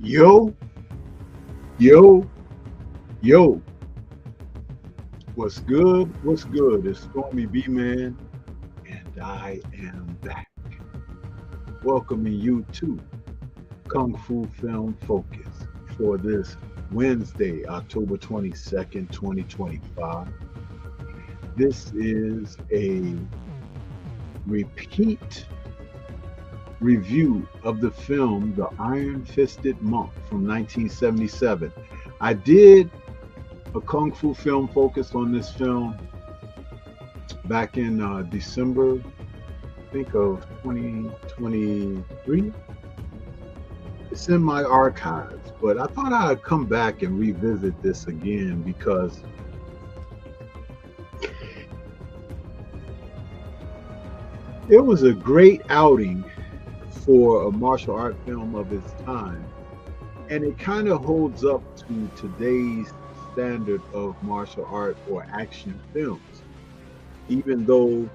Yo, yo, yo. What's good? What's good? It's Stormy B-Man, and I am back. Welcoming you to Kung Fu Film Focus for this Wednesday, October 22nd, 2025. This is a repeat review of the film The Iron-Fisted Monk from 1977. I did a Kung Fu Film Focus on this film back in December, I think of 2023. It's in my archives, but I thought I'd come back and revisit this again because it was a great outing for a martial art film of its time, and it kind of holds up to today's standard of martial art or action films. Even though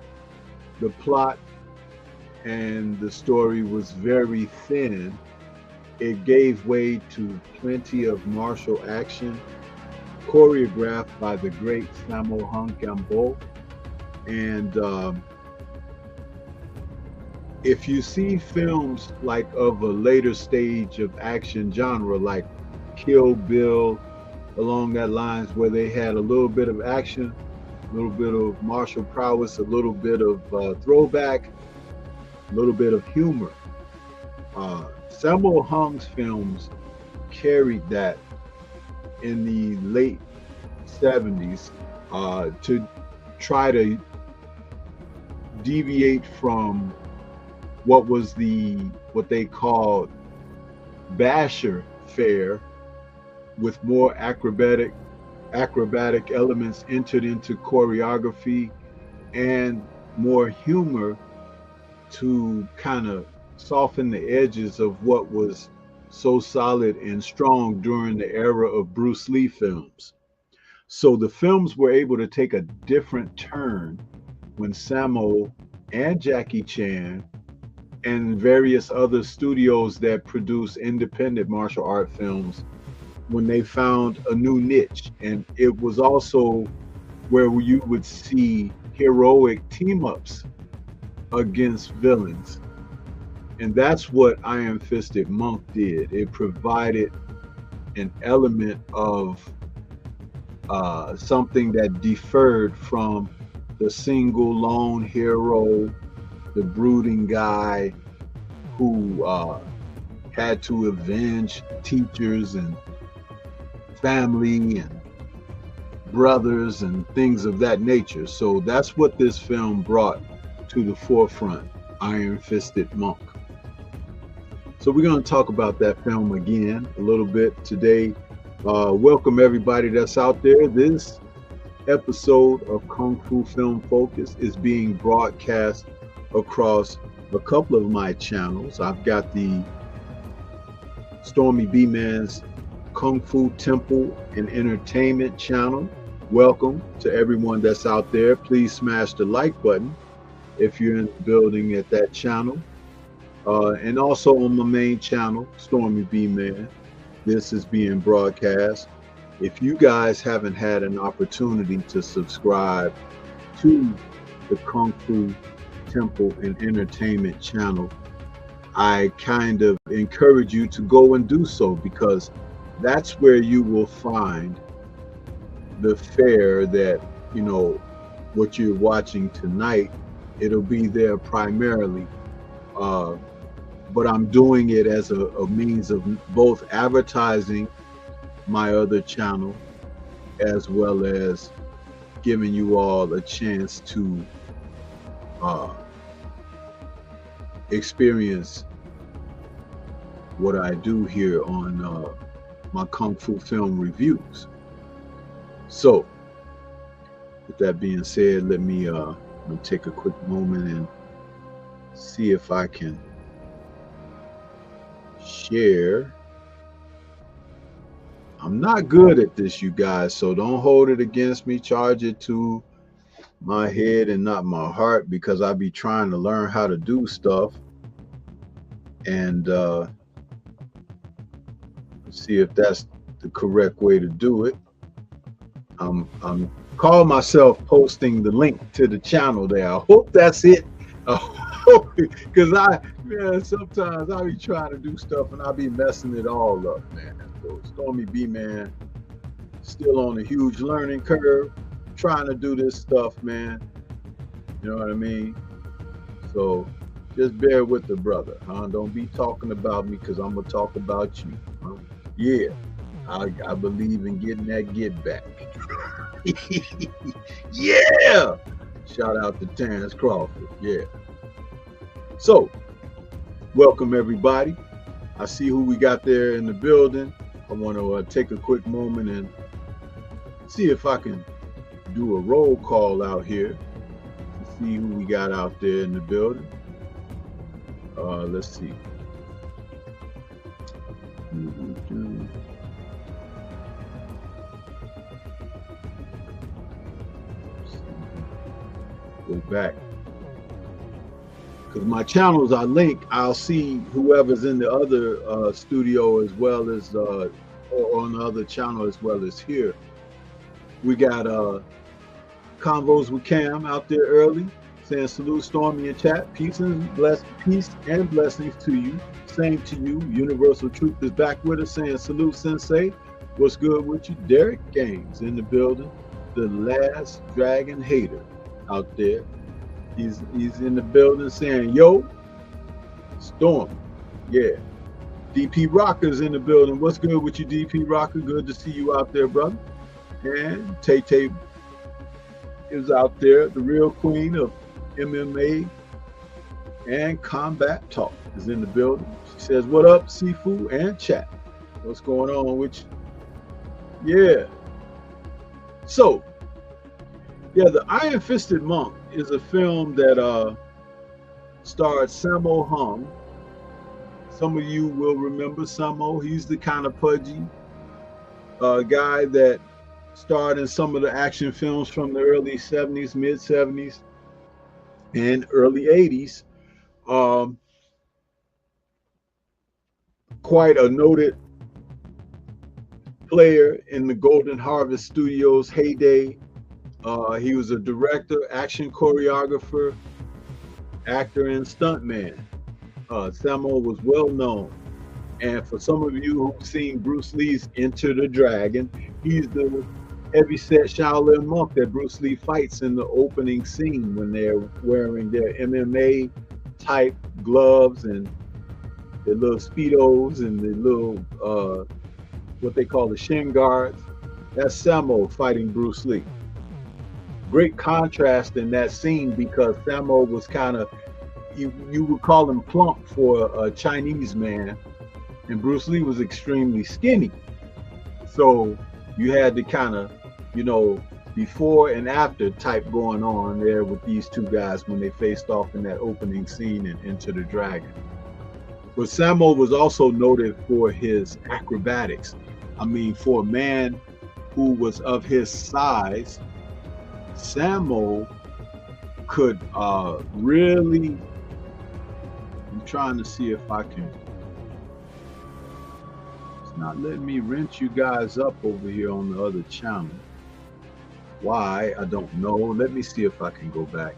the plot and the story was very thin, it gave way to plenty of martial action choreographed by the great Sammo Hung Gambo. And if you see films like of a later stage of action genre, like Kill Bill, along that lines, where they had a little bit of action, a little bit of martial prowess, a little bit of throwback, a little bit of humor, Sammo Hung's films carried that in the late 70s to try to deviate from what they called basher fare, with more acrobatic elements entered into choreography and more humor to kind of soften the edges of what was so solid and strong during the era of Bruce Lee films. So the films were able to take a different turn when Sammo and Jackie Chan and various other studios that produce independent martial art films, when they found a new niche. And it was also where you would see heroic team-ups against villains. And that's what Iron-Fisted Monk did. It provided an element of something that differed from the single lone hero, the brooding guy who had to avenge teachers and family and brothers and things of that nature. So that's what this film brought to the forefront, Iron-Fisted Monk. So we're going to talk about that film again a little bit today. Welcome everybody that's out there. This episode of Kung Fu Film Focus is being broadcast across a couple of my channels. I've got the STORMYBMAN'S Kung Fu Temple and Entertainment channel. Welcome to everyone that's out there. Please smash the like button if you're in the building at that channel. And also on my main channel, STORMYBMAN, this is being broadcast. If you guys haven't had an opportunity to subscribe to the Kung Fu Temple and Entertainment channel, I kind of encourage you to go and do so, because that's where you will find the fare that, you know, what you're watching tonight. It'll be there primarily, but I'm doing it as a means of both advertising my other channel as well as giving you all a chance to experience what I do here on my Kung Fu film reviews. So with that being said, let me take a quick moment and see if I can share. I'm not good at this, you guys, so don't hold it against me. Charge it to my head and not my heart, because I be trying to learn how to do stuff and see if that's the correct way to do it. I'm call myself posting the link to the channel there. I hope that's it. Because sometimes I be trying to do stuff and I be messing it all up, man. So STORMYBMAN still on a huge learning curve, trying to do this stuff, man. You know what I mean? So just bear with the brother, huh? Don't be talking about me, because I'm gonna talk about you, huh? Yeah, I believe in getting that get back. Yeah, shout out to Terrence Crawford. Yeah. So welcome everybody. I see who we got there in the building. I want to take a quick moment and see if I can do a roll call out here to see who we got out there in the building. Let's see. Go back, because my channels I link. I'll see whoever's in the other studio, as well as or on the other channel, as well as here. We got Convos with Cam out there early, saying salute Stormy and chat. Peace and blessings to you. Same to you. Universal Truth is back with us, saying salute Sensei. What's good with you? Derek Gaines in the building. The last dragon hater out there. He's in the building saying, yo, Storm. Yeah. DP Rocker's in the building. What's good with you, DP Rocker? Good to see you out there, brother. And Tay is out there, the real queen of MMA and combat talk is in the building. She says, what up, Sifu and chat? What's going on with you? Yeah. So, yeah, The Iron Fisted Monk is a film that starred Sammo Hung. Some of you will remember Sammo. He's the kind of pudgy guy that starred in some of the action films from the early 70s, mid 70s, and early 80s. Quite a noted player in the Golden Harvest Studios heyday. He was a director, action choreographer, actor, and stuntman. Sammo was well known. And for some of you who've seen Bruce Lee's Enter the Dragon, he's the heavyset Shaolin monk that Bruce Lee fights in the opening scene when they're wearing their MMA type gloves and their little Speedos and the little, what they call the shin guards. That's Sammo fighting Bruce Lee. Great contrast in that scene, because Sammo was kind of, you would call him plump for a Chinese man, and Bruce Lee was extremely skinny. So you had to kind of, you know, before and after type going on there with these two guys when they faced off in that opening scene in Enter the Dragon. But Sammo was also noted for his acrobatics. I mean, for a man who was of his size, Sammo could really, I'm trying to see if I can, it's not letting me wrench you guys up over here on the other channel. Why, I don't know. Let me see if I can go back.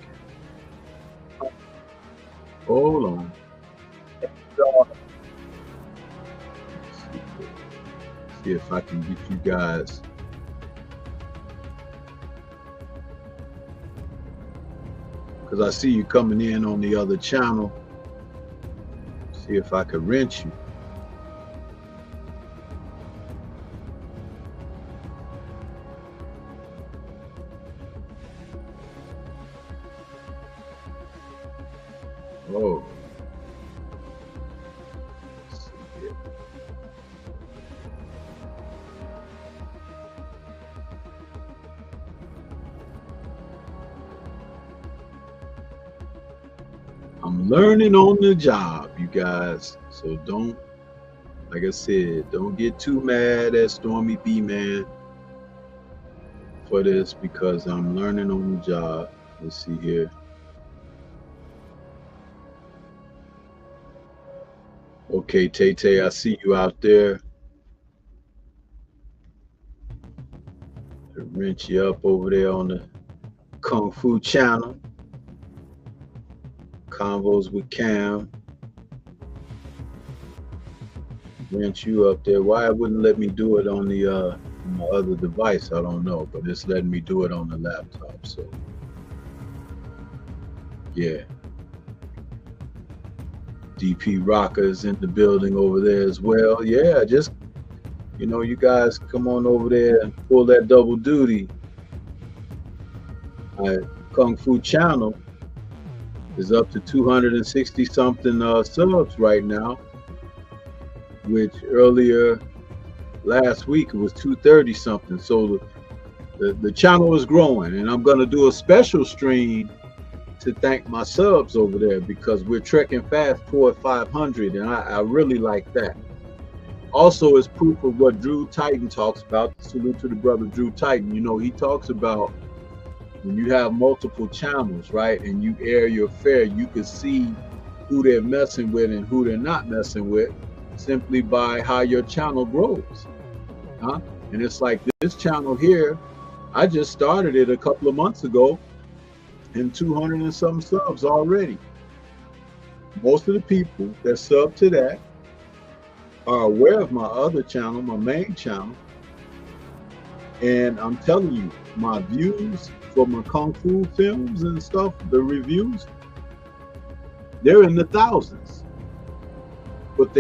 Hold on. See if I can get you guys. Because I see you coming in on the other channel. See if I could wrench you. Oh. Let's see here. I'm learning on the job, you guys. So don't, like I said, don't get too mad at Stormy B Man for this, because I'm learning on the job. Let's see here. Okay, Tay Tay, I see you out there. To wrench you up over there on the Kung Fu channel. Convos with Cam. Wrench you up there. Why it wouldn't let me do it on the my other device, I don't know, but it's letting me do it on the laptop. So yeah. DP Rockers in the building over there as well. Yeah, just, you know, you guys come on over there and pull that double duty. My Kung Fu channel is up to 260 something subs right now, which earlier last week it was 230 something. So the channel is growing, and I'm gonna do a special stream to thank my subs over there, because we're trekking fast toward 500, and I really like that. Also, as proof of what Drew Titan talks about, salute to the brother Drew Titan, you know, he talks about when you have multiple channels, right, and you air your fare, you can see who they're messing with and who they're not messing with simply by how your channel grows. And it's like this channel here, I just started it a couple of months ago, and 200 and some subs already. Most of the people that sub to that are aware of my other channel, my main channel. And I'm telling you, my views for my Kung Fu films and stuff, the reviews, they're in the thousands. But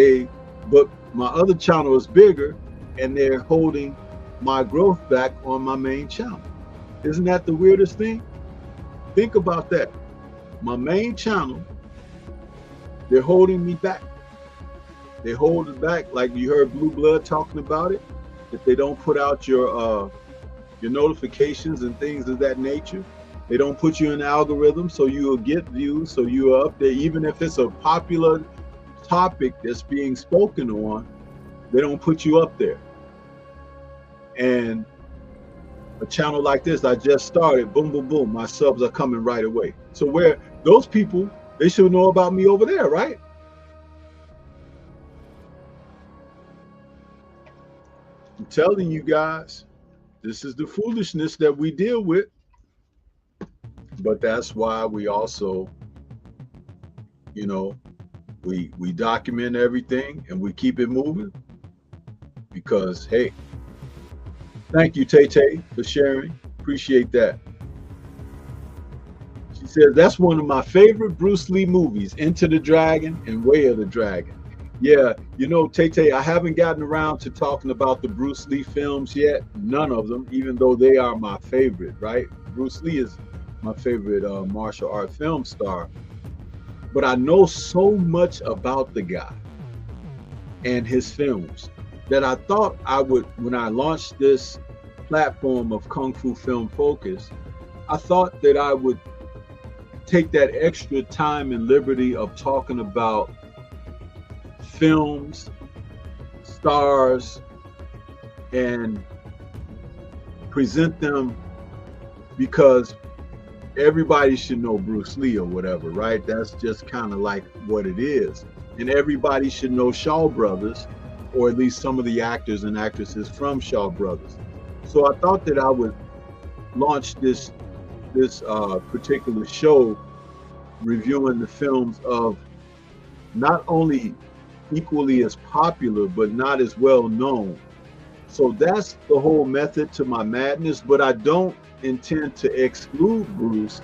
my other channel is bigger, and they're holding my growth back on my main channel. Isn't that the weirdest thing? Think about that. My main channel, they're holding me back. They hold it back, like you heard Blue Blood talking about it. If they don't put out your notifications and things of that nature, they don't put you in the algorithm, so you will get views, so you are up there. Even if it's a popular topic that's being spoken on, they don't put you up there. And a channel like this, I just started, boom, boom, boom, my subs are coming right away. So where those people, they should know about me over there, right? I'm telling you guys, this is the foolishness that we deal with. But that's why we also, you know, we document everything and we keep it moving, because hey, thank you, Tay Tay, for sharing. Appreciate that. She says, that's one of my favorite Bruce Lee movies, Enter the Dragon and Way of the Dragon. Yeah, you know, Tay Tay, I haven't gotten around to talking about the Bruce Lee films yet. None of them, even though they are my favorite, right? Bruce Lee is my favorite martial art film star. But I know so much about the guy and his films that I thought I would, when I launched this platform of Kung Fu Film Focus, I thought that I would take that extra time and liberty of talking about films, stars, and present them because everybody should know Bruce Lee or whatever, right? That's just kind of like what it is. And everybody should know Shaw Brothers, or at least some of the actors and actresses from Shaw Brothers. So I thought that I would launch this particular show reviewing the films of not only equally as popular, but not as well known. So that's the whole method to my madness, but I don't intend to exclude Bruce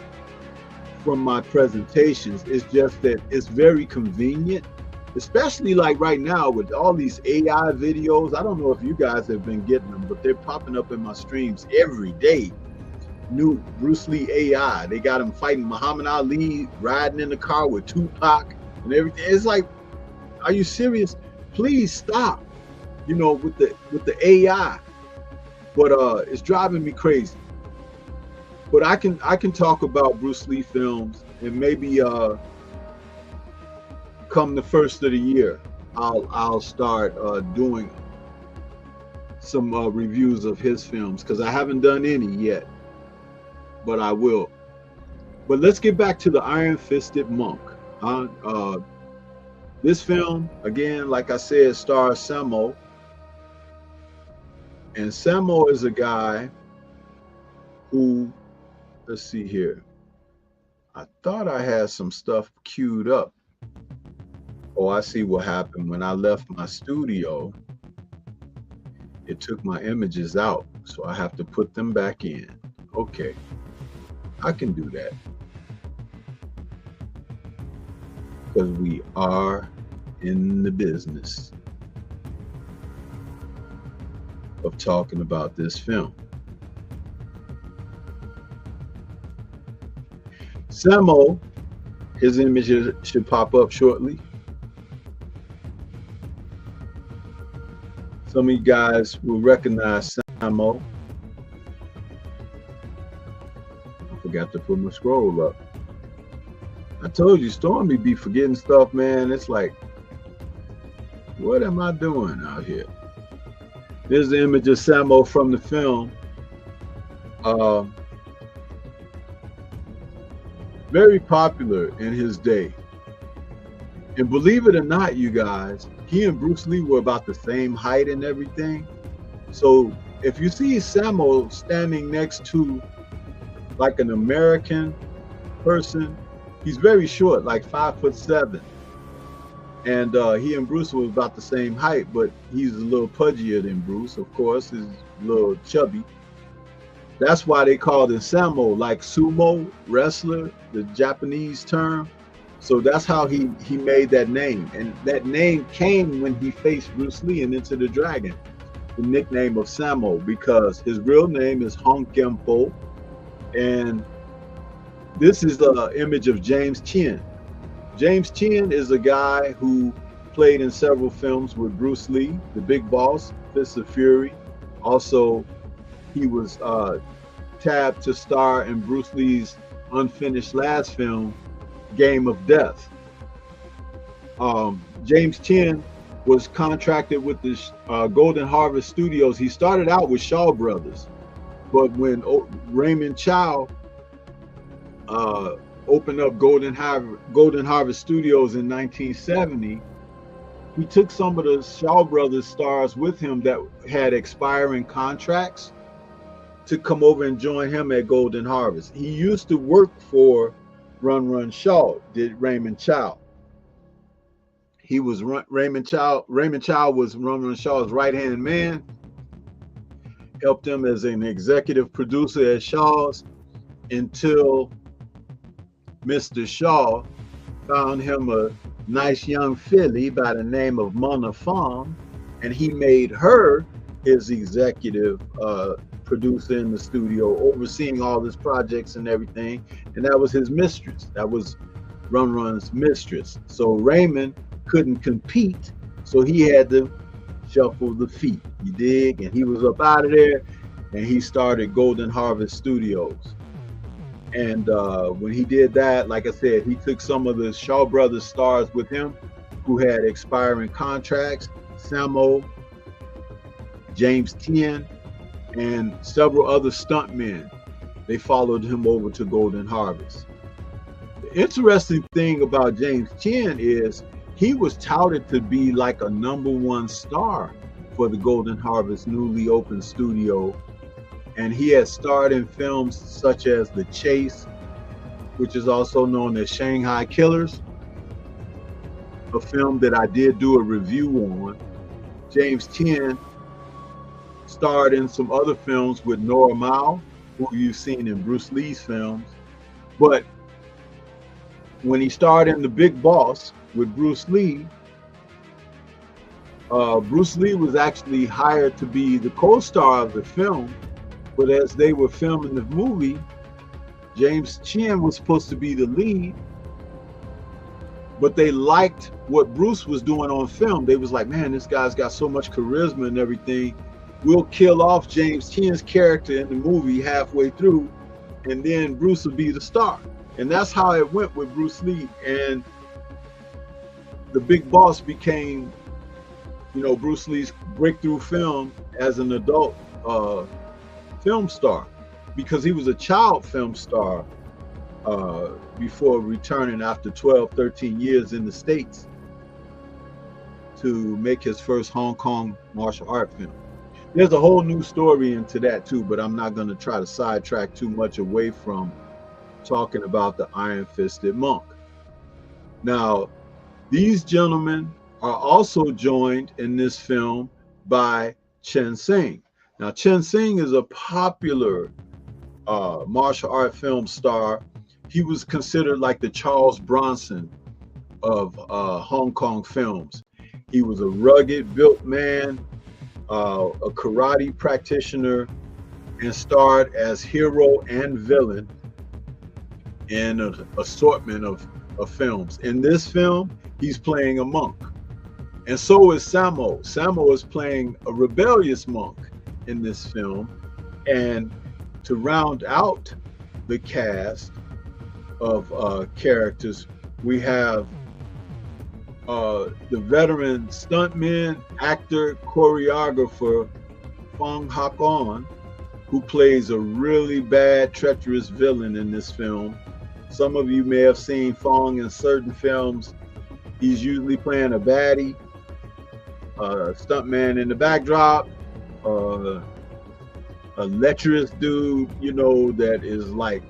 from my presentations. It's just that it's very convenient, especially like right now with all these AI videos. I don't know if you guys have been getting them, but they're popping up in my streams every day. New Bruce Lee AI. They got him fighting Muhammad Ali, riding in the car with Tupac and everything. It's like, are you serious? Please stop, you know, with the AI. But it's driving me crazy. But I can talk about Bruce Lee films, and maybe come the first of the year, I'll start doing some reviews of his films, because I haven't done any yet, but I will. But let's get back to the Iron-Fisted Monk. This film, again, like I said, stars Sammo. And Sammo is a guy who, let's see here. I thought I had some stuff queued up. Oh, I see what happened when I left my studio. It took my images out, so I have to put them back in. Okay, I can do that, because we are in the business of talking about this film. Sammo, his images should pop up shortly. Some of you guys will recognize Sammo. I forgot to put my scroll up. I told you, Stormy be forgetting stuff, man. It's like, what am I doing out here? There's the image of Sammo from the film. Very popular in his day. And believe it or not, you guys, he and Bruce Lee were about the same height and everything. So if you see Sammo standing next to like an American person, he's very short, like 5'7". And he and Bruce were about the same height, but he's a little pudgier than Bruce, of course. He's a little chubby. That's why they called him Sammo, like sumo wrestler, the Japanese term. So that's how he made that name. And that name came when he faced Bruce Lee in Enter the Dragon, the nickname of Sammo, because his real name is Hong Kempo. And this is the image of James Chin. James Chin is a guy who played in several films with Bruce Lee, The Big Boss, Fists of Fury. Also, he was tabbed to star in Bruce Lee's unfinished last film, Game of Death. James Chin was contracted with the Golden Harvest Studios. He started out with Shaw Brothers, but when Raymond Chow opened up Golden Harvest Studios in 1970, he took some of the Shaw Brothers stars with him that had expiring contracts to come over and join him at Golden Harvest. He used to work for Run Run Shaw, did Raymond Chow. He was Raymond Chow was Run Run Shaw's right-hand man, helped him as an executive producer at Shaw's until Mr. Shaw found him a nice young filly by the name of Mona Fong, and he made her his executive producer in the studio, overseeing all his projects and everything. And that was his mistress. That was Run Run's mistress. So Raymond couldn't compete, so he had to shuffle the feet, you dig? And he was up out of there, and he started Golden Harvest Studios. And when he did that, like I said, he took some of the Shaw Brothers stars with him who had expiring contracts, Samo, James Tien, and several other stuntmen. They followed him over to Golden Harvest. The interesting thing about James Tien is he was touted to be like a #1 star for the Golden Harvest newly opened studio. And he had starred in films such as The Chase, which is also known as Shanghai Killers, a film that I did do a review on. James Tien starred in some other films with Nora Mao, who you've seen in Bruce Lee's films. But when he starred in The Big Boss with Bruce Lee, Bruce Lee was actually hired to be the co-star of the film. But as they were filming the movie, James Tien was supposed to be the lead, but they liked what Bruce was doing on film. They was like, man, this guy's got so much charisma and everything. We'll kill off James Tien's character in the movie halfway through, and then Bruce will be the star. And that's how it went with Bruce Lee. And The Big Boss became, you know, Bruce Lee's breakthrough film as an adult film star, because he was a child film star before returning after 12, 13 years in the States to make his first Hong Kong martial art film. There's a whole new story into that too, but I'm not going to try to sidetrack too much away from talking about the Iron-Fisted Monk. Now, these gentlemen are also joined in this film by Chen Sing. Now, Chen Sing is a popular martial art film star. He was considered like the Charles Bronson of Hong Kong films. He was a rugged built man, a karate practitioner, and starred as hero and villain in an assortment of films. In this film, he's playing a monk. And so is Samo. Samo is playing a rebellious monk in this film. And to round out the cast of characters, we have the veteran stuntman, actor, choreographer Fong Hak-on, who plays a really bad, treacherous villain in this film. Some of you may have seen Fong in certain films. He's usually playing a baddie, stuntman in the backdrop, a lecherous dude, you know, that is like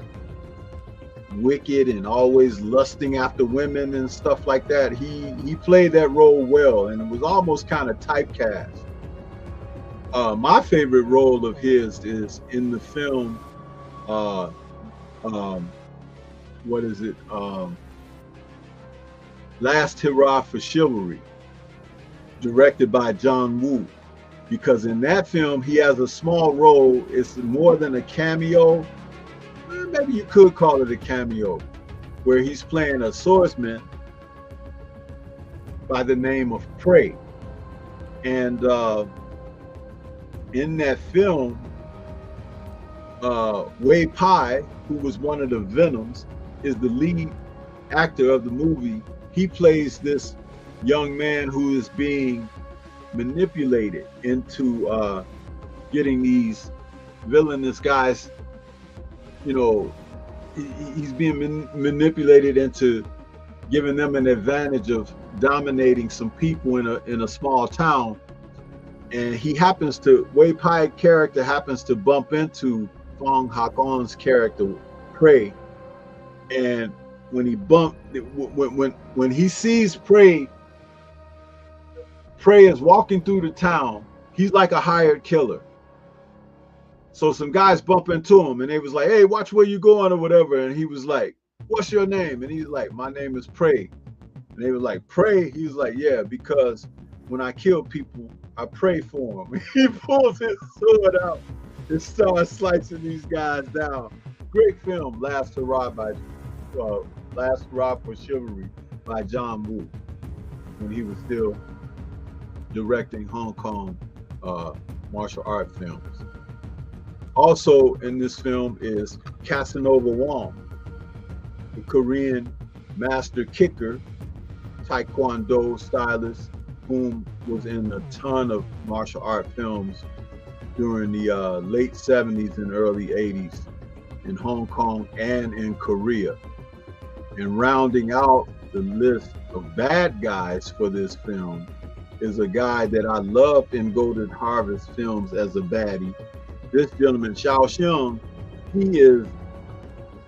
wicked and always lusting after women and stuff like that. He played that role well, and it was almost kind of typecast. My favorite role of his is in the film, what is it? Last Hurrah for Chivalry, directed by John Woo. Because in that film, he has a small role. It's more than a cameo. Maybe you could call it a cameo, where he's playing a swordsman by the name of Prey. And in that film, Wei Pai, who was one of the Venoms, is the lead actor of the movie. He plays this young man who is being manipulated into getting these villainous guys, you know, he's being manipulated into giving them an advantage of dominating some people in a small town. And he happens to, Wei Pai character happens to bump into Fong Hak-on's character, Prey. And when he when he sees Prey is walking through the town, he's like a hired killer. So some guys bump into him and they was like, hey, watch where you going or whatever. And he was like, what's your name? And he's like, my name is Prey. And they were like, Prey? He was like, yeah, because when I kill people, I pray for them. He pulls his sword out and starts slicing these guys down. Great film, Last Hurrah for Chivalry by John Woo, when he was still directing Hong Kong martial art films. Also in this film is Casanova Wong, the Korean master kicker, Taekwondo stylist, whom was in a ton of martial art films during the late 70s and early 80s in Hong Kong and in Korea. And rounding out the list of bad guys for this film is a guy that I loved in Golden Harvest films as a baddie. This gentleman, Xiao Xiong,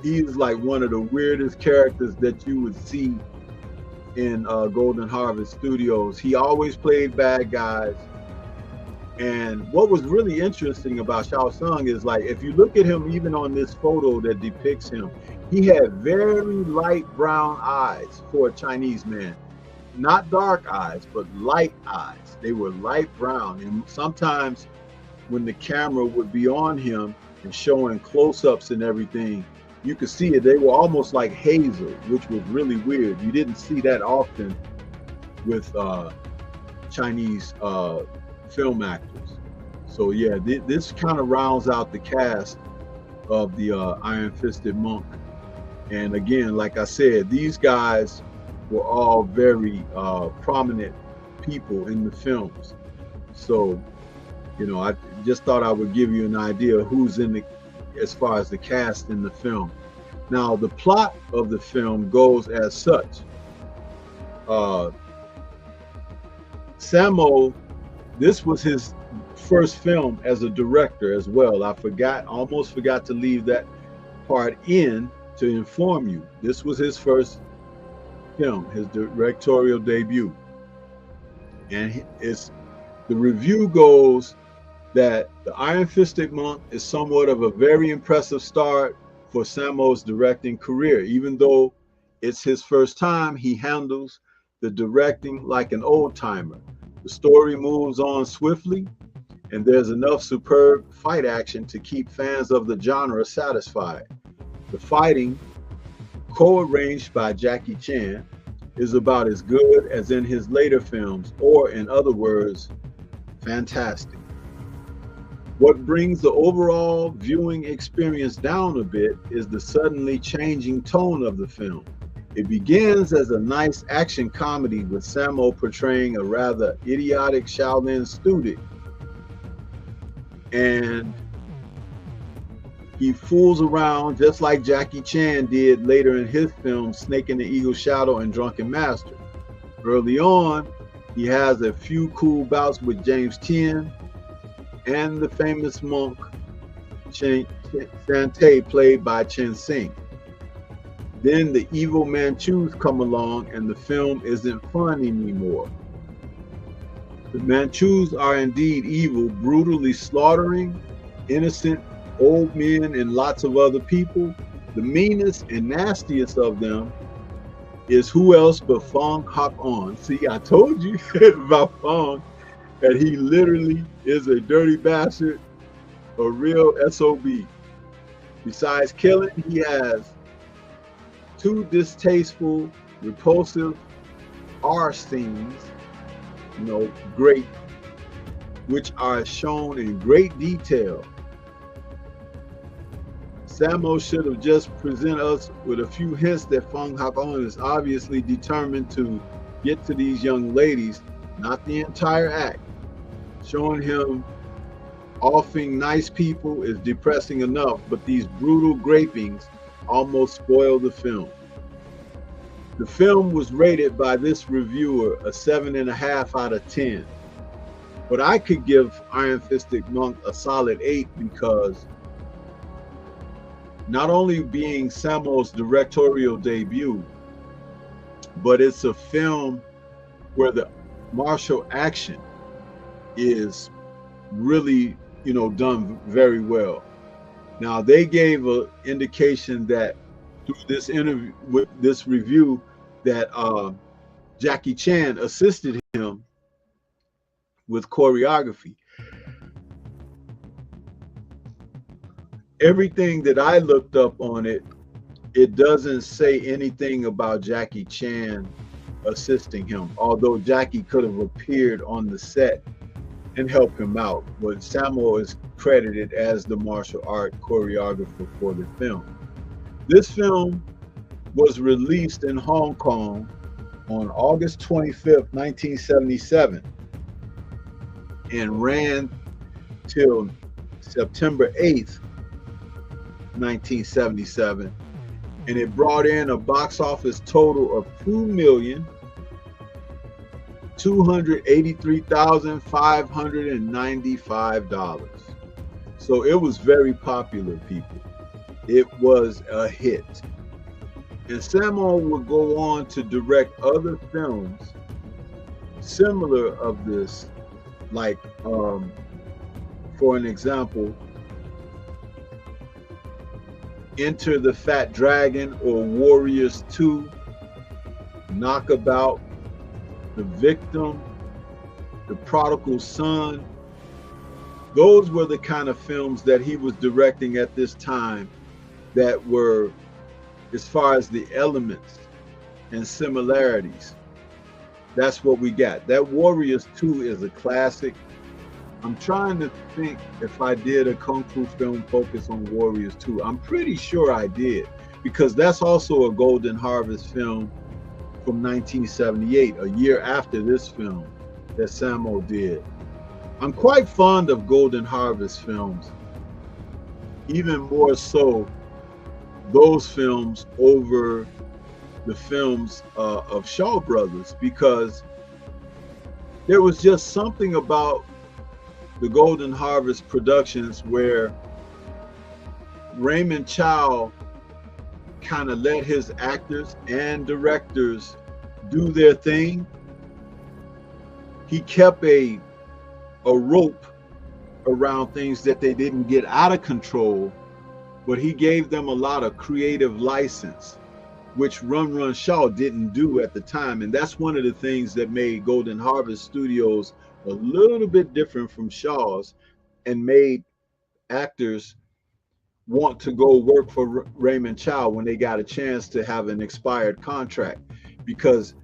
he's like one of the weirdest characters that you would see in Golden Harvest Studios. He always played bad guys. And what was really interesting about Xiao Xiong is, like, if you look at him even on this photo that depicts him, he had very light brown eyes for a Chinese man. Not dark eyes, but light eyes. They were light brown. And sometimes when the camera would be on him and showing close-ups and everything, you could see it. They were almost like hazel, which was really weird. You didn't see that often with Chinese film actors. So yeah, this kind of rounds out the cast of the Iron-Fisted Monk. And again, like I said, these guys were all very prominent people in the films. So, you know, I just thought I would give you an idea of who's in the, as far as the cast in the film. Now, the plot of the film goes as such. Sammo, this was his first film as a director as well. I almost forgot to leave that part in to inform you. This was his first film, his directorial debut. And the review goes that the Iron-Fisted Monk is somewhat of a very impressive start for Sammo's directing career. Even though it's his first time, he handles the directing like an old-timer. The story moves on swiftly, and there's enough superb fight action to keep fans of the genre satisfied. The fighting, co-arranged by Jackie Chan, is about as good as in his later films, or in other words, fantastic. What brings the overall viewing experience down a bit is the suddenly changing tone of the film. It begins as a nice action comedy with Sammo portraying a rather idiotic Shaolin student, and he fools around just like Jackie Chan did later in his films Snake in the Eagle's Shadow and Drunken Master. Early on, he has a few cool bouts with James Tien and the famous monk Sante, played by Chen Sing. Then the evil Manchus come along and the film isn't fun anymore. The Manchus are indeed evil, brutally slaughtering innocent old men and lots of other people. The meanest and nastiest of them is who else but Fong Hak-on. See, I told you about Fong, that he literally is a dirty bastard, a real SOB. Besides killing, he has two distasteful, repulsive R scenes, great, which are shown in great detail. Sammo should have just presented us with a few hints that Fong Hak-on is obviously determined to get to these young ladies, not the entire act. Showing him offing nice people is depressing enough, but these brutal grapings almost spoil the film. The film was rated by this reviewer a 7.5 out of 10. But I could give Iron-Fisted Monk a solid 8 because not only being Sammo's directorial debut, but it's a film where the martial action is really, done very well. Now, they gave an indication that through this interview, with this review, that Jackie Chan assisted him with choreography. Everything that I looked up on it, it doesn't say anything about Jackie Chan assisting him, although Jackie could have appeared on the set and helped him out. But Sammo is credited as the martial art choreographer for the film. This film was released in Hong Kong on August 25th, 1977, and ran till September 8th, 1977, and it brought in a box office total of $2,283,595. So it was very popular, people. It was a hit. And Sammo would go on to direct other films similar of this, like, for an example, Enter the Fat Dragon or Warriors 2, Knockabout, The Victim, The Prodigal Son. Those were the kind of films that he was directing at this time that were, as far as the elements and similarities, that's what we got. That Warriors 2 is a classic. I'm trying to think if I did a Kung Fu film focus on Warriors 2. I'm pretty sure I did, because that's also a Golden Harvest film from 1978, a year after this film that Sammo did. I'm quite fond of Golden Harvest films, even more so those films over the films of Shaw Brothers, because there was just something about the Golden Harvest productions where Raymond Chow kind of let his actors and directors do their thing. He kept a rope around things that they didn't get out of control, but he gave them a lot of creative license, which Run Shaw didn't do at the time. And that's one of the things that made Golden Harvest Studios a little bit different from Shaw's, and made actors want to go work for Raymond Chow when they got a chance to have an expired contract, because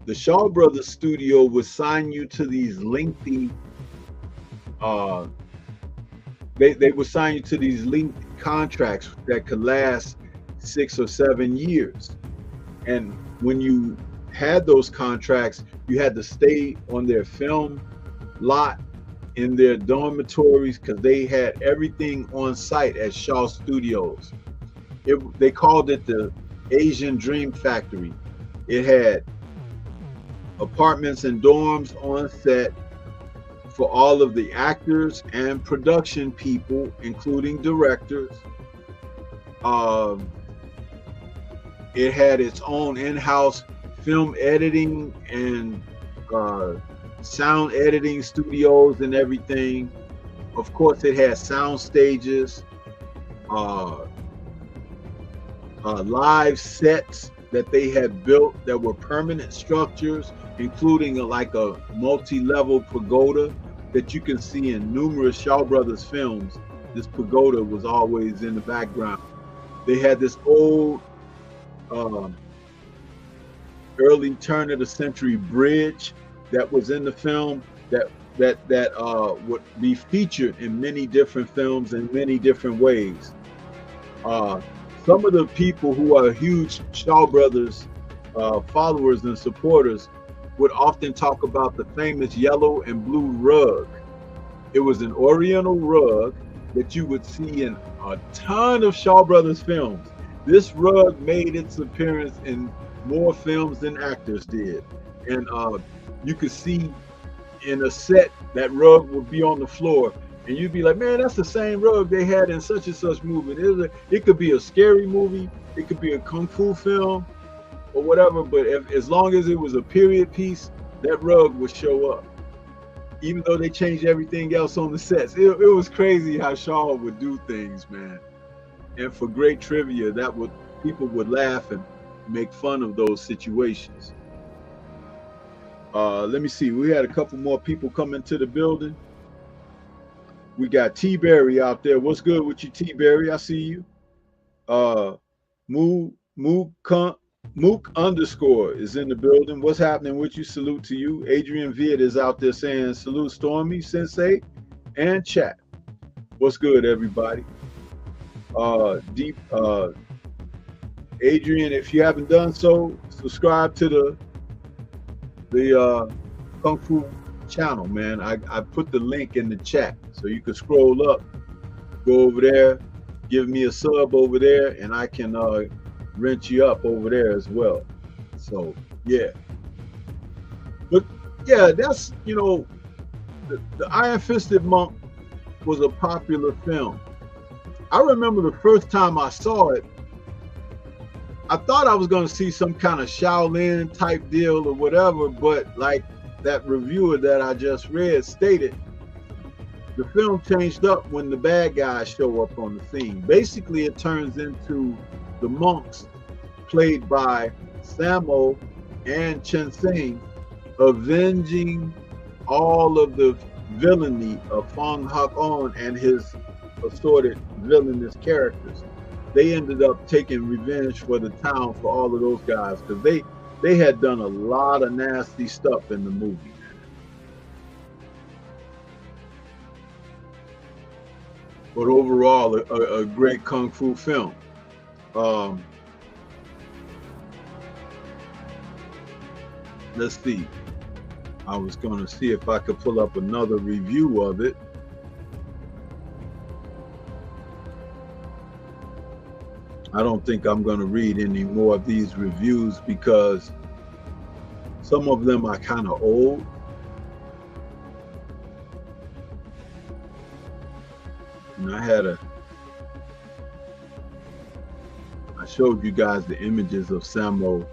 the Shaw Brothers studio would sign you to these lengthy they would sign you to these lengthy contracts that could last 6 or 7 years. And when you had those contracts, you had to stay on their film lot in their dormitories, because they had everything on site at Shaw Studios. They called it the Asian Dream Factory. It had apartments and dorms on set for all of the actors and production people, including directors. It had its own in-house film editing and sound editing studios and everything. Of course, it had sound stages, live sets that they had built that were permanent structures, including like a multi-level pagoda that you can see in numerous Shaw Brothers films. This pagoda was always in the background. They had this old early turn of the century bridge that was in the film that would be featured in many different films in many different ways. Some of the people who are huge Shaw Brothers followers and supporters would often talk about the famous yellow and blue rug. It was an oriental rug that you would see in a ton of Shaw Brothers films. This rug made its appearance in more films than actors did. And you could see in a set that rug would be on the floor, and you'd be like, man, that's the same rug they had in such and such movie. It could be a scary movie, it could be a kung fu film or whatever, but as long as it was a period piece, that rug would show up, even though they changed everything else on the sets. It was crazy how Shaw would do things, man. And for great trivia, people would laugh and make fun of those situations. Let me see. We had a couple more people come into the building. We got T-Berry out there. What's good with you, T-Berry? I see you. Mook underscore is in the building. What's happening with you? Salute to you. Adrian Viet is out there saying salute, Stormy, Sensei, and chat. What's good, everybody? Adrian, if you haven't done so, subscribe to the the Kung Fu channel, man. I put the link in the chat, so you can scroll up, go over there, give me a sub over there, and I can rent you up over there as well. So yeah, but yeah, that's, you know, the Iron Fisted Monk was a popular film. I remember the first time I saw it, I thought I was going to see some kind of Shaolin type deal or whatever, but like that reviewer that I just read stated, the film changed up when the bad guys show up on the scene. Basically, it turns into the monks, played by Sammo and Chen Sing, avenging all of the villainy of Fong Hak On and his assorted villainous characters. They ended up taking revenge for the town for all of those guys, because they had done a lot of nasty stuff in the movie. But overall, a great kung fu film. Let's see. I was going to see if I could pull up another review of it. I don't think I'm going to read any more of these reviews because some of them are kind of old. And I showed you guys the images of Sammo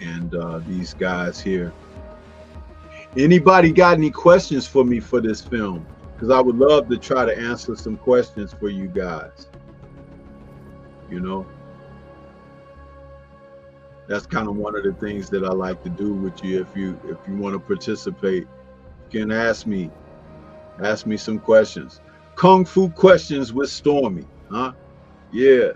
and these guys here. Anybody got any questions for me for this film? Because I would love to try to answer some questions for you guys. You know, that's kind of one of the things that I like to do with you. If you want to participate, you can ask me some questions. Kung Fu questions with Stormy, huh? Yeah.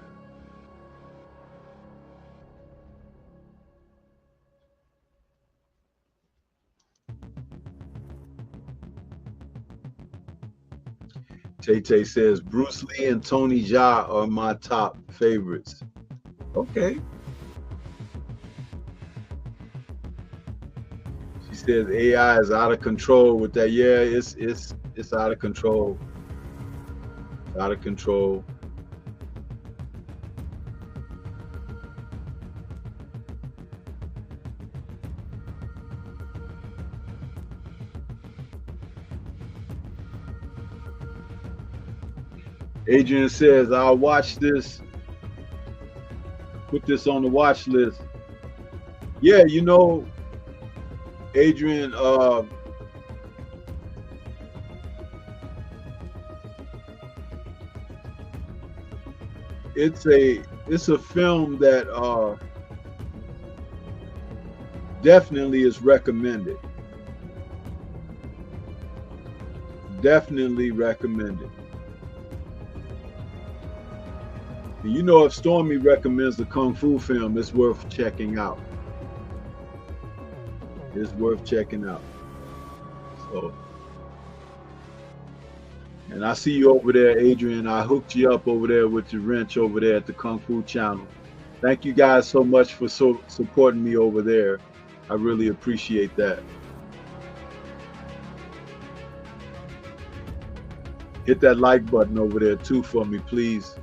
Tay says Bruce Lee and Tony Jaa are my top favorites. Okay. She says AI is out of control with that. Yeah, it's out of control. Out of control. Adrian says, I'll watch this, put this on the watch list. Yeah, you know, Adrian, it's a film that definitely is recommended. Definitely recommended. And you know, if Stormy recommends the Kung Fu film, it's worth checking out. It's worth checking out. So, and I see you over there, Adrian. I hooked you up over there with your wrench over there at the Kung Fu channel. Thank you guys so much for supporting me over there. I really appreciate that. Hit that like button over there too for me, please.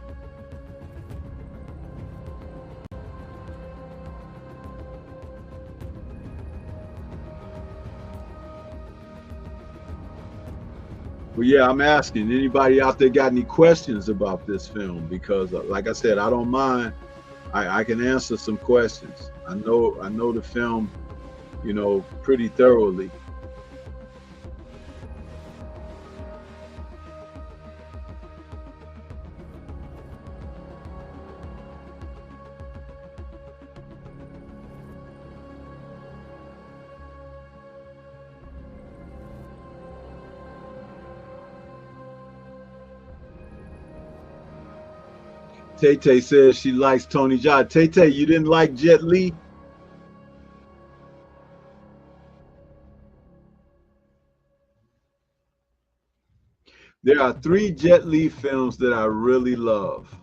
But yeah, I'm asking anybody out there got any questions about this film, because like I said, I don't mind. I can answer some questions. I know the film, you know, pretty thoroughly. Tay says she likes Tony Jaa. Tay, you didn't like Jet Li? There are 3 Jet Li films that I really love.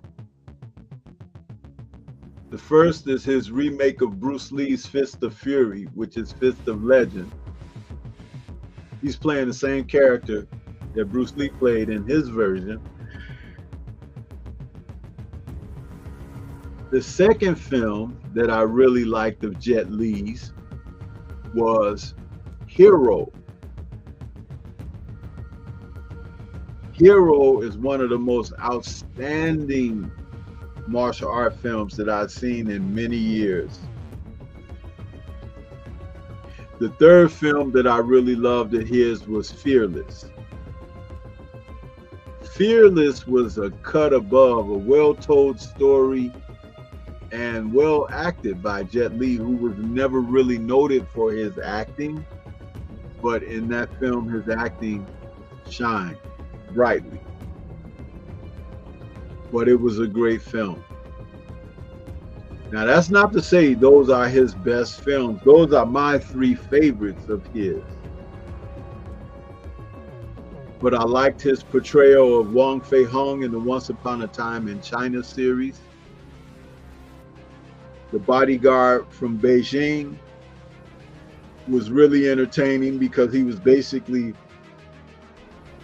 The first is his remake of Bruce Lee's Fist of Fury, which is Fist of Legend. He's playing the same character that Bruce Lee played in his version. The second film that I really liked of Jet Li's was Hero. Hero is one of the most outstanding martial art films that I've seen in many years. The third film that I really loved of his was Fearless. Fearless was a cut above, a well-told story and well acted by Jet Li, who was never really noted for his acting, but in that film his acting shined brightly. But it was a great film. Now that's not to say those are his best films. Those are my three favorites of his. But I liked his portrayal of Wong Fei Hung in the Once Upon a Time in China series. The Bodyguard from Beijing was really entertaining because he was basically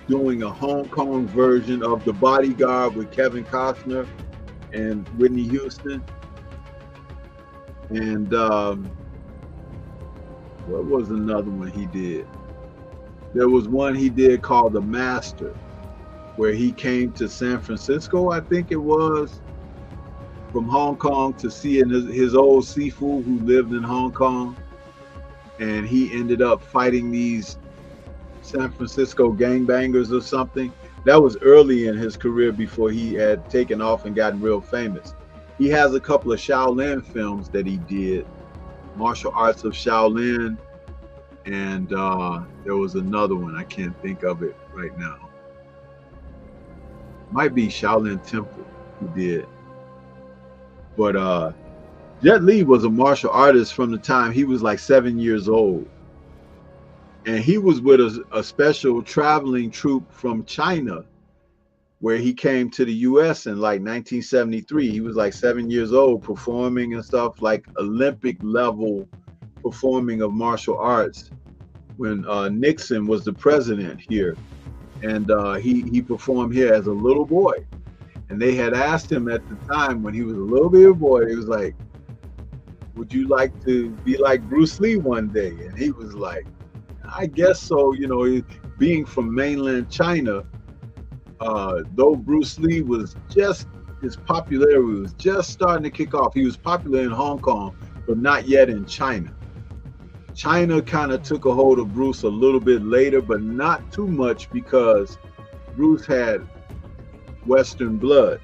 doing a Hong Kong version of The Bodyguard with Kevin Costner and Whitney Houston. And what was another one he did? There was one he did called The Master, where he came to San Francisco, I think it was, from Hong Kong to see his old Sifu who lived in Hong Kong. And he ended up fighting these San Francisco gangbangers or something. That was early in his career before he had taken off and gotten real famous. He has a couple of Shaolin films that he did, Martial Arts of Shaolin, and there was another one, I can't think of it right now. Might be Shaolin Temple he did. But Jet Li was a martial artist from the time he was like 7 years old. And he was with a special traveling troupe from China, where he came to the US in like 1973. He was like 7 years old, performing and stuff, like Olympic level performing of martial arts when Nixon was the president here. And he performed here as a little boy. And they had asked him at the time when he was a little bit of a boy, he was like, would you like to be like Bruce Lee one day? And he was like, I guess so. You know, being from mainland China, though Bruce Lee was just, his popularity was just starting to kick off. He was popular in Hong Kong, but not yet in China. China kind of took a hold of Bruce a little bit later, but not too much, because Bruce had Western blood,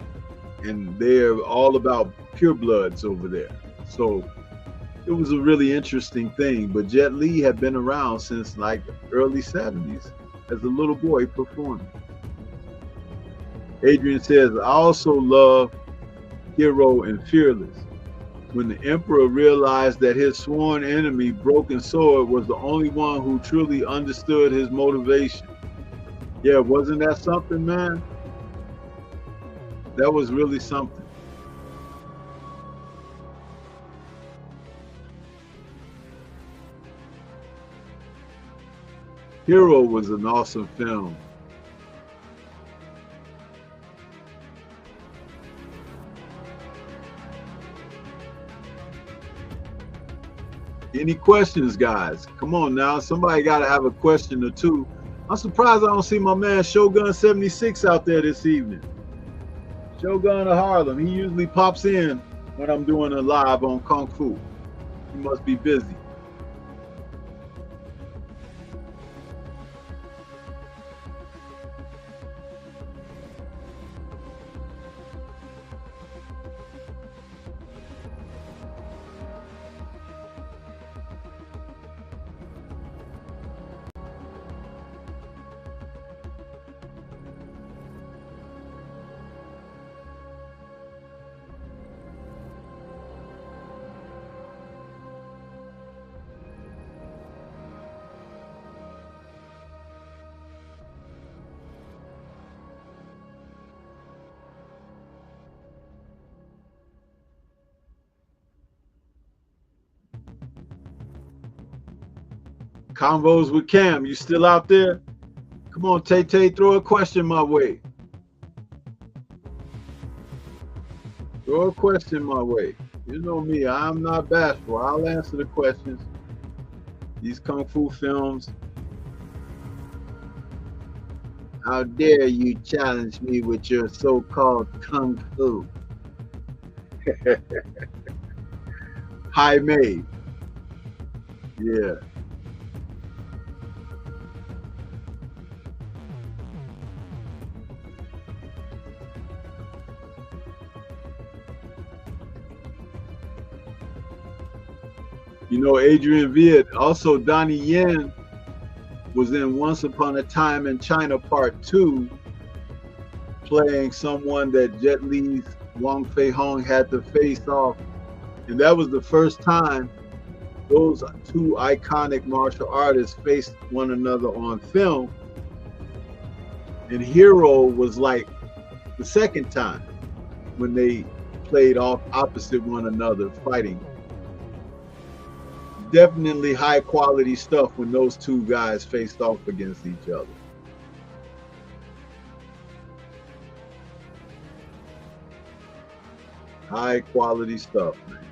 and they're all about purebloods over there. So it was a really interesting thing. But Jet Li had been around since like early 70s as a little boy performing. Adrian says, I also love Hero and Fearless. When the Emperor realized that his sworn enemy, Broken Sword, was the only one who truly understood his motivation. Yeah, wasn't that something, man? That was really something. Hero was an awesome film. Any questions, guys? Come on now. Somebody got to have a question or two. I'm surprised I don't see my man Shogun 76 out there this evening. Shogun of Harlem. He usually pops in when I'm doing a live on Kung Fu. He must be busy. Convos with Cam, you still out there? Come on, Tay Tay, throw a question my way. Throw a question my way. You know me, I'm not bashful. I'll answer the questions. These Kung Fu films. How dare you challenge me with your so-called Kung Fu? High May. Yeah. You know, Adrian Viet, also Donnie Yen was in Once Upon a Time in China Part 2, playing someone that Jet Li's Wong Fei Hong had to face off. And that was the first time those two iconic martial artists faced one another on film. And Hero was like the second time when they played off opposite one another fighting. Definitely high quality stuff when those two guys faced off against each other. High quality stuff, man.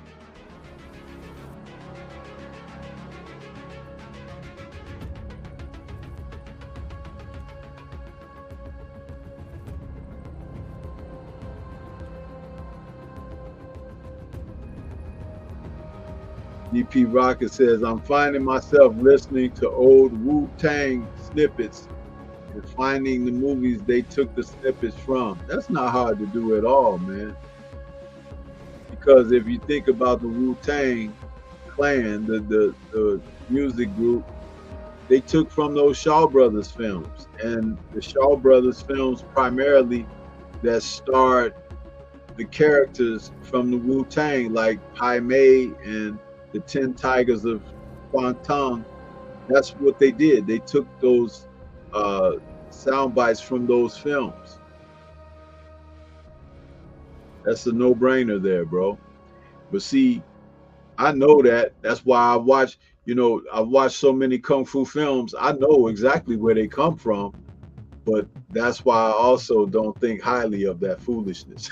DP Rocket says, I'm finding myself listening to old Wu-Tang snippets and finding the movies they took the snippets from. That's not hard to do at all, man. Because if you think about the Wu-Tang Clan, the music group, they took from those Shaw Brothers films. And the Shaw Brothers films primarily that starred the characters from the Wu-Tang, like Pai Mei and the 10 Tigers of Guangdong. That's what they did. They took those sound bites from those films. That's a no-brainer there, bro. But see, I know that. That's why I watch, I've watched so many Kung Fu films. I know exactly where they come from. But that's why I also don't think highly of that foolishness.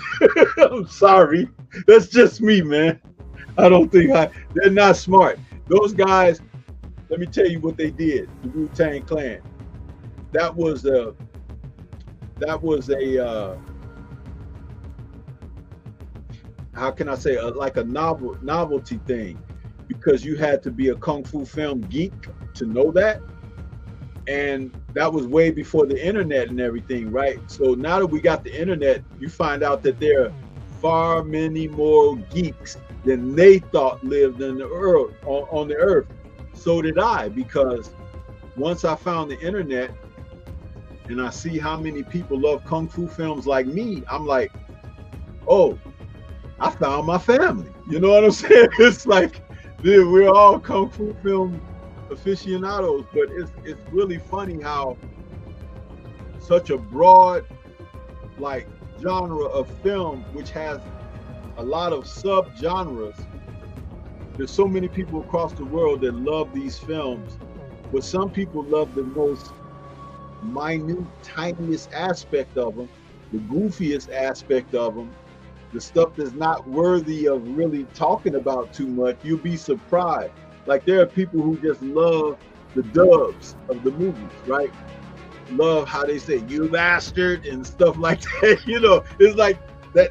I'm sorry. That's just me, man. I don't think they're not smart. Those guys, let me tell you what they did. The Wu-Tang Clan. That was a how can I say, like a novelty thing, because you had to be a Kung Fu film geek to know that. And that was way before the internet and everything, right? So now that we got the internet, you find out that there are far many more geeks than they thought lived in the earth, on the earth. So did I, because once I found the internet and I see how many people love Kung Fu films like me, I'm like, oh, I found my family. You know what I'm saying? It's like, dude, we're all Kung Fu film aficionados, but it's really funny how such a broad like genre of film, which has a lot of sub-genres. There's so many people across the world that love these films, but some people love the most minute, tiniest aspect of them, the goofiest aspect of them, the stuff that's not worthy of really talking about too much. You'll be surprised. Like, there are people who just love the dubs of the movies, right? Love how they say "you bastard" and stuff like that. It's like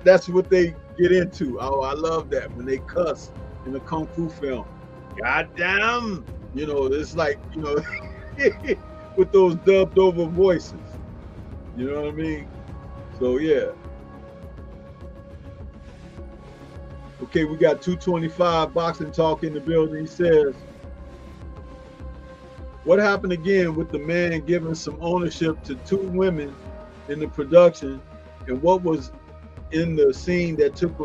that's what they get into. Oh, I love that when they cuss in a Kung Fu film. Goddamn, it's like, with those dubbed over voices. You know what I mean? So yeah. Okay, we got 225 Boxing Talk in the building. He says, what happened again with the man giving some ownership to two women in the production, and what was in the scene that took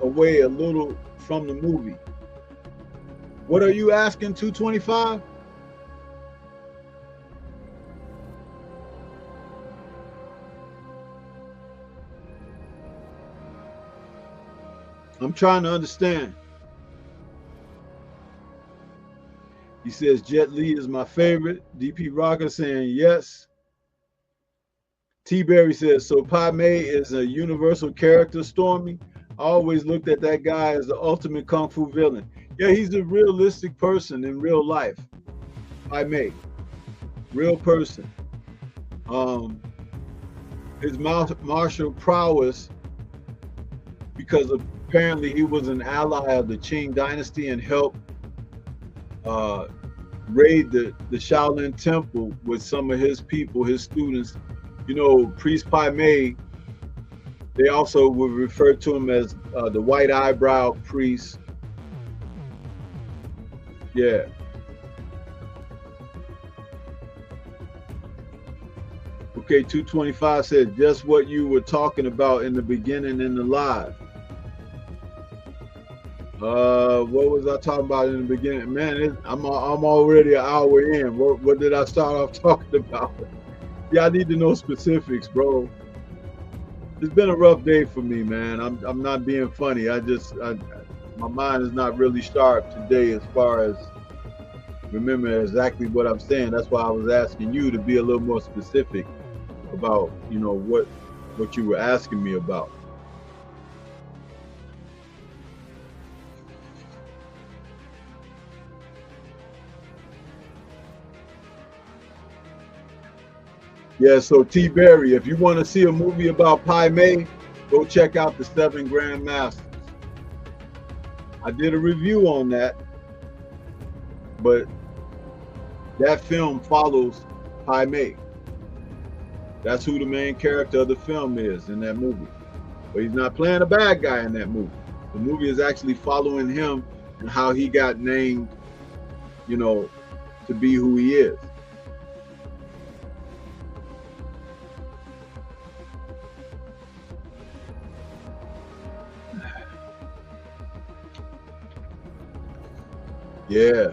away a little from the movie? What are you asking, 225? I'm trying to understand. He says Jet Li is my favorite. DP Rocker saying yes. T Berry says, so Pai Mei is a universal character, Stormy. I always looked at that guy as the ultimate kung fu villain. Yeah, he's a realistic person in real life. Pai Mei, real person. His martial prowess, because apparently he was an ally of the Qing dynasty and helped raid the Shaolin Temple with some of his people, his students. You know, Priest Pai Mei, they also would refer to him as the white eyebrow priest. Yeah. Okay, 225 said just what you were talking about in the beginning in the live. What was I talking about in the beginning? Man, I'm already an hour in. What did I start off talking about? Yeah, I need to know specifics, bro. It's been a rough day for me, man. I'm not being funny. My mind is not really sharp today as far as remember exactly what I'm saying. That's why I was asking you to be a little more specific about, you know, what you were asking me about. Yeah, so T Berry, if you want to see a movie about Pai Mei, go check out the 7 Grandmasters. I did a review on that, but that film follows Pai Mei. That's who the main character of the film is in that movie. But he's not playing a bad guy in that movie. The movie is actually following him and how he got named, you know, to be who he is. Yeah.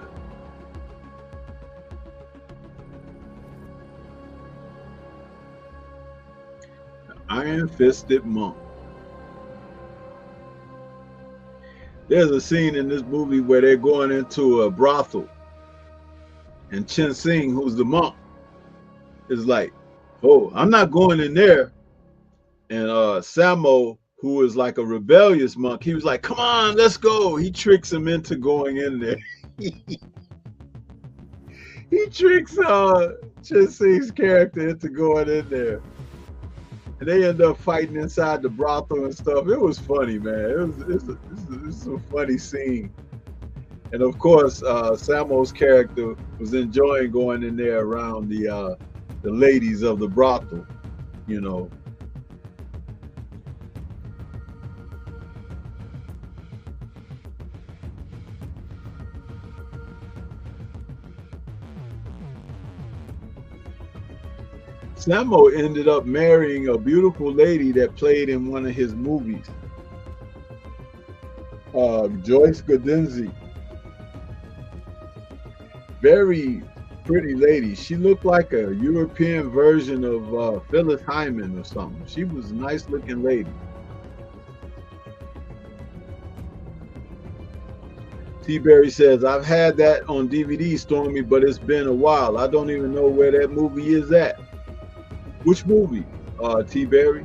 Iron-fisted monk. There's a scene in this movie where they're going into a brothel, and Chen Sing, who's the monk, is like, "Oh, I'm not going in there." And Samo, who is like a rebellious monk, he was like, "Come on, let's go." He tricks him into going in there. He tricks Chen Sing's character into going in there. And they end up fighting inside the brothel and stuff. It was funny, man. It's a funny scene. And of course, Samo's character was enjoying going in there around the ladies of the brothel, you know. Samo ended up marrying a beautiful lady that played in one of his movies, Joyce Godenzi. Very pretty lady. She looked like a European version of Phyllis Hyman or something. She was a nice looking lady. T. Berry says, I've had that on DVD, Stormy, but it's been a while. I don't even know where that movie is at. Which movie, T. Berry?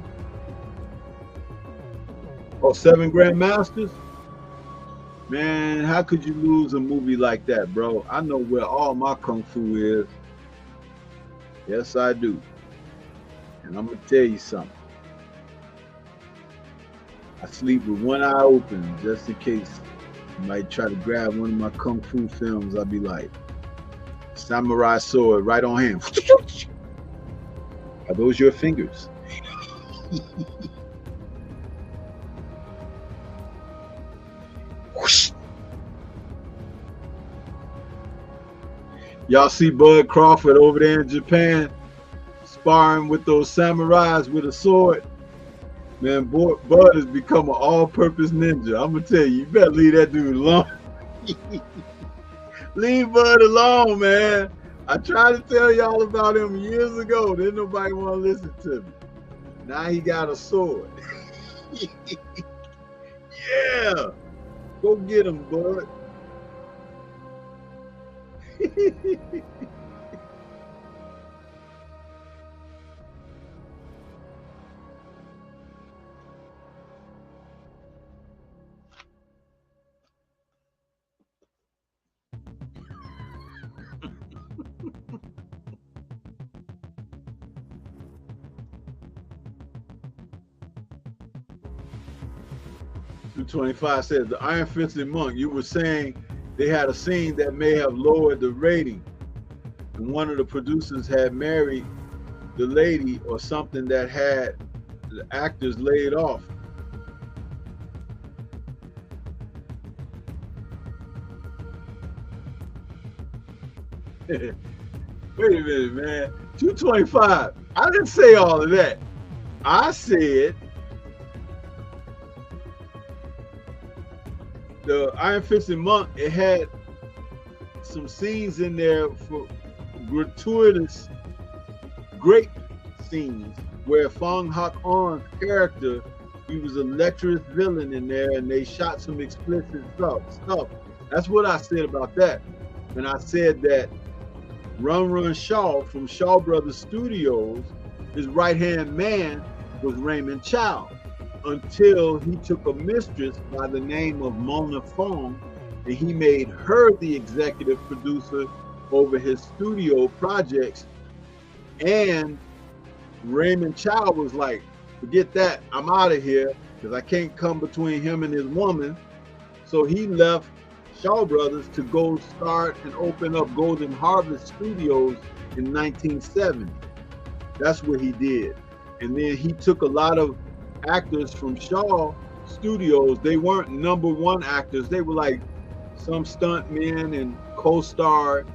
Oh, 7 Grandmasters? Man, how could you lose a movie like that, bro? I know where all my kung fu is. Yes, I do. And I'm going to tell you something. I sleep with one eye open just in case you might try to grab one of my kung fu films. I'll be like, samurai sword right on hand. Are those your fingers? Y'all see Bud Crawford over there in Japan sparring with those samurais with a sword? Man, Bud has become an all-purpose ninja. I'm gonna tell you, you better leave that dude alone. Leave Bud alone, man. I tried to tell y'all about him years ago. Didn't nobody want to listen to me. Now he got a sword. Yeah. Go get him, Bud. 225 says the Iron Fist and Monk. You were saying they had a scene that may have lowered the rating, and one of the producers had married the lady or something that had the actors laid off. Wait a minute, man. 225. I didn't say all of that. I said the Iron Fist and Monk, it had some scenes in there for gratuitous great scenes where Fong Hak On's character, he was a lecherous villain in there, and they shot some explicit stuff. That's what I said about that. And I said that Run Run Shaw from Shaw Brothers Studios, his right-hand man was Raymond Chow, until he took a mistress by the name of Mona Fong, and he made her the executive producer over his studio projects. And Raymond Chow was like, forget that, I'm out of here, because I can't come between him and his woman. So he left Shaw Brothers to go start and open up Golden Harvest Studios in 1970. That's what he did. And then he took a lot of actors from Shaw Studios. They weren't #1 actors. They were like some stuntmen and co-star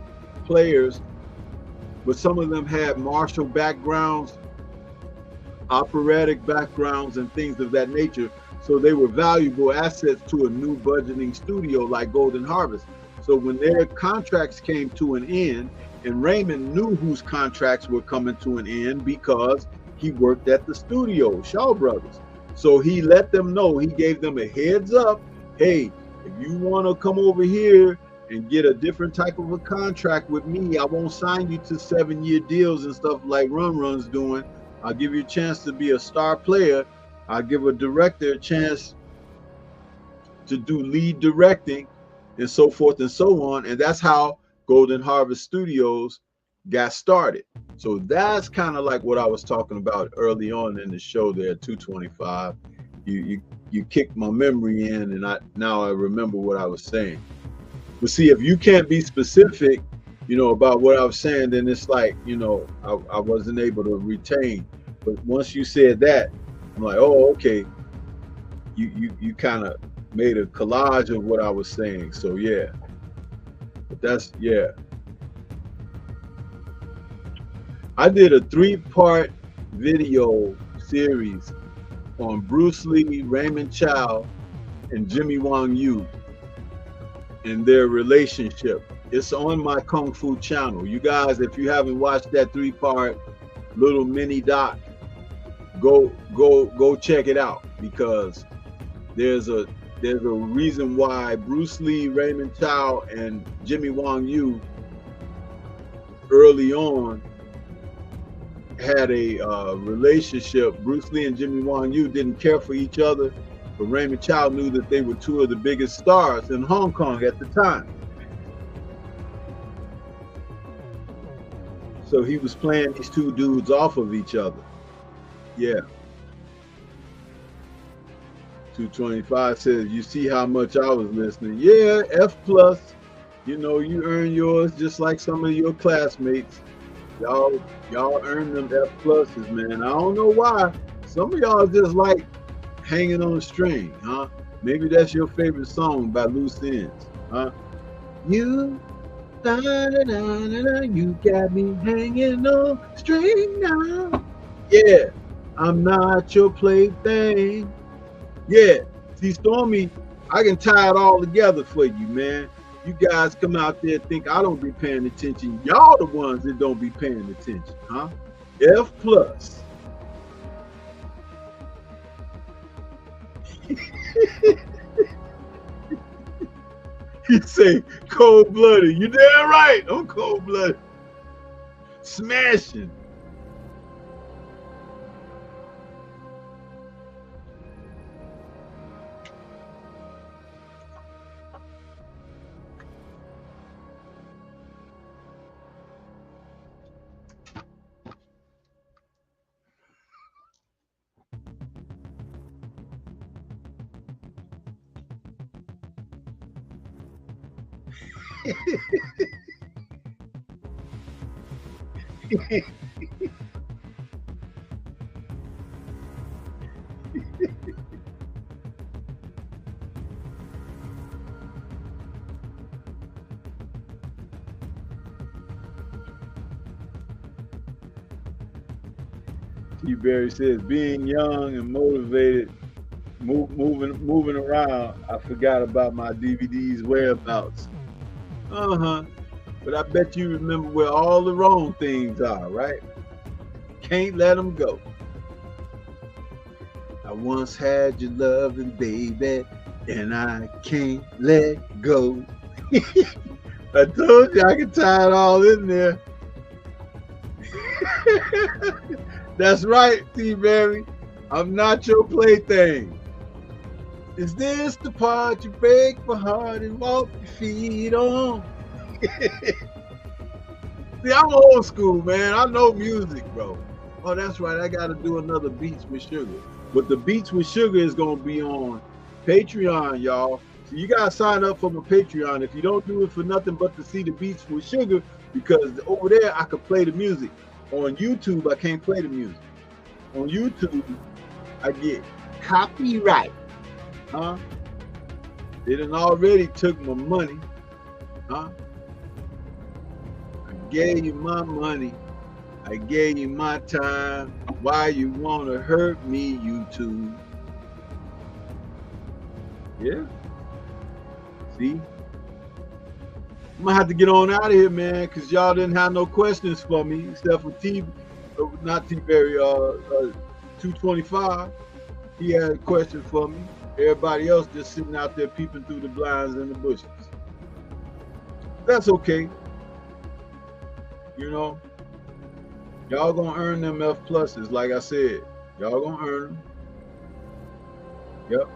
players, but some of them had martial backgrounds, operatic backgrounds, and things of that nature. So they were valuable assets to a new budgeting studio like Golden Harvest. So when their contracts came to an end, and Raymond knew whose contracts were coming to an end because he worked at the studio, Shaw Brothers. So he let them know, he gave them a heads up, hey, if you want to come over here and get a different type of a contract with me, I won't sign you to 7-year deals and stuff like Run Run's doing. I'll give you a chance to be a star player. I'll give a director a chance to do lead directing and so forth and so on. And that's how Golden Harvest Studios got started. So that's kind of like what I was talking about early on in the show there, 225. You kicked my memory in, and now I remember what I was saying. But see, if you can't be specific, about what I was saying, then it's like, I wasn't able to retain. But once you said that, I'm like, oh, okay. You kind of made a collage of what I was saying. So yeah. But that's, yeah. I did a 3-part video series on Bruce Lee, Raymond Chow, and Jimmy Wang Yu and their relationship. It's on my Kung Fu channel. You guys, if you haven't watched that 3-part little mini doc, go check it out, because there's a reason why Bruce Lee, Raymond Chow, and Jimmy Wang Yu early on had a relationship. Bruce Lee and Jimmy Wang Yu didn't care for each other, but Raymond Chow knew that they were 2 of the biggest stars in Hong Kong at the time. So he was playing these 2 dudes off of each other. Yeah. 225 says, you see how much I was listening. Yeah, F+. You earn yours just like some of your classmates. Y'all earn them F+, man. I don't know why. Some of y'all just like hanging on a string, huh? Maybe that's your favorite song by Loose Ends, huh? You got me hanging on a string now. Yeah, I'm not your plaything. Yeah, see, Stormy, I can tie it all together for you, man. You guys come out there and think I don't be paying attention. Y'all the ones that don't be paying attention, huh? F+. You say cold-blooded. You damn right. I'm cold-blooded. Smashing. T. Berry says, being young and motivated, moving around, I forgot about my DVD's whereabouts. But I bet you remember where all the wrong things are, right? Can't let them go. I once had your loving, baby, and I can't let go. I told you I could tie it all in there. That's right, T. Berry. I'm not your plaything. Is this the part you break my heart and walk your feet on? See, I'm old school, man. I know music, bro. Oh, that's right. I got to do another Beats with Sugar. But the Beats with Sugar is going to be on Patreon, y'all. So you got to sign up for my Patreon. If you don't do it for nothing but to see the Beats with Sugar, because over there I could play the music. On YouTube, I can't play the music. On YouTube, I get copyright. Huh? They done already took my money. Huh? I gave you my money. I gave you my time. Why you want to hurt me, YouTube? Yeah. See? I'm gonna have to get on out of here, man, because y'all didn't have no questions for me, except for not T-Berry, 225. He had a question for me. Everybody else just sitting out there peeping through the blinds and the bushes. That's okay. You know, y'all gonna earn them F pluses, like I said. Y'all gonna earn them. Yep.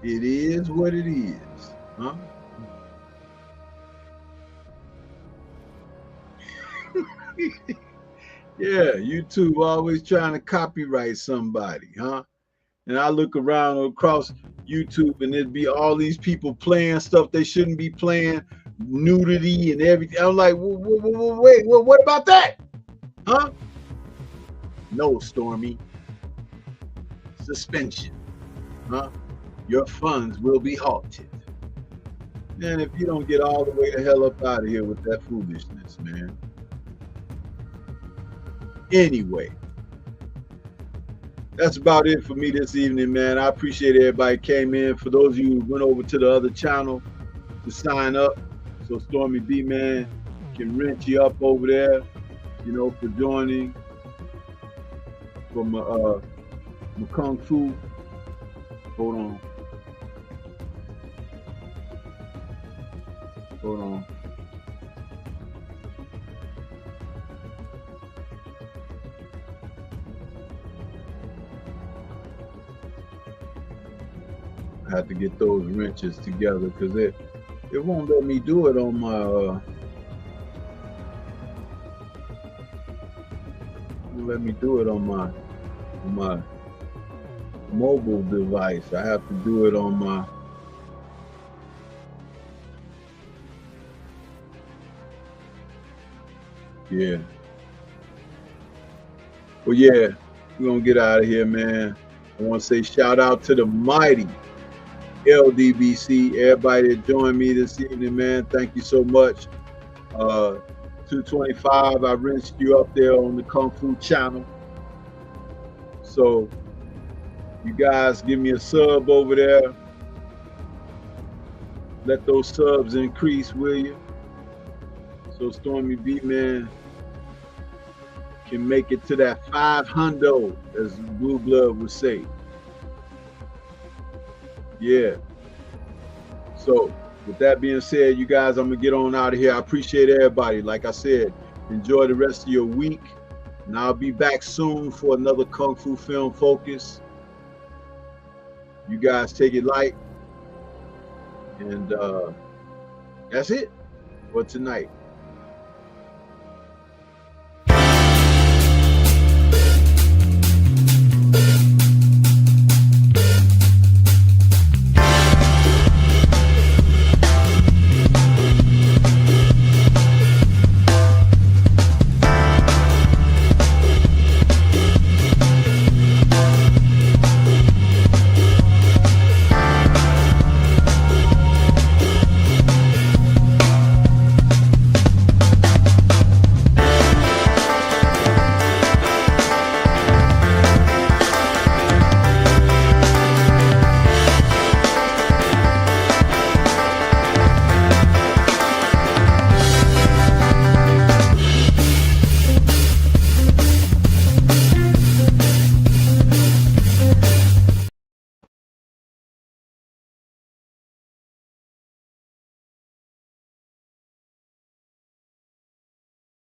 It is what it is, huh? Yeah, YouTube always trying to copyright somebody, huh? And I look around across YouTube and there'd be all these people playing stuff they shouldn't be playing, nudity and everything. I'm like, wait, what about that? Huh? No, Stormy. Suspension. Huh? Your funds will be halted. Man, if you don't get all the way the hell up out of here with that foolishness, man. Anyway, that's about it for me this evening, man. I appreciate everybody came in. For those of you who went over to the other channel to sign up, so Stormy B Man can rent you up over there, you know, for joining from Kung Fu. Hold on. Hold on. I have to get those wrenches together because it won't let me do it on my won't let me do it on my mobile device. I have to do it on my Well, yeah, we're gonna get out of here, man. I want to say shout out to the mighty LDBC, everybody that joined me this evening, man. Thank you so much. 225, I rinsed you up there on the Kung Fu channel. So you guys give me a sub over there. Let those subs increase, will you? So Stormy B Man can make it to that 500, as Blue Blood would say. Yeah. So with that being said, you guys, I'm gonna get on out of here. I appreciate everybody. Like I said, enjoy the rest of your week, and I'll be back soon for another Kung Fu Film Focus. You guys take it light, and that's it for tonight.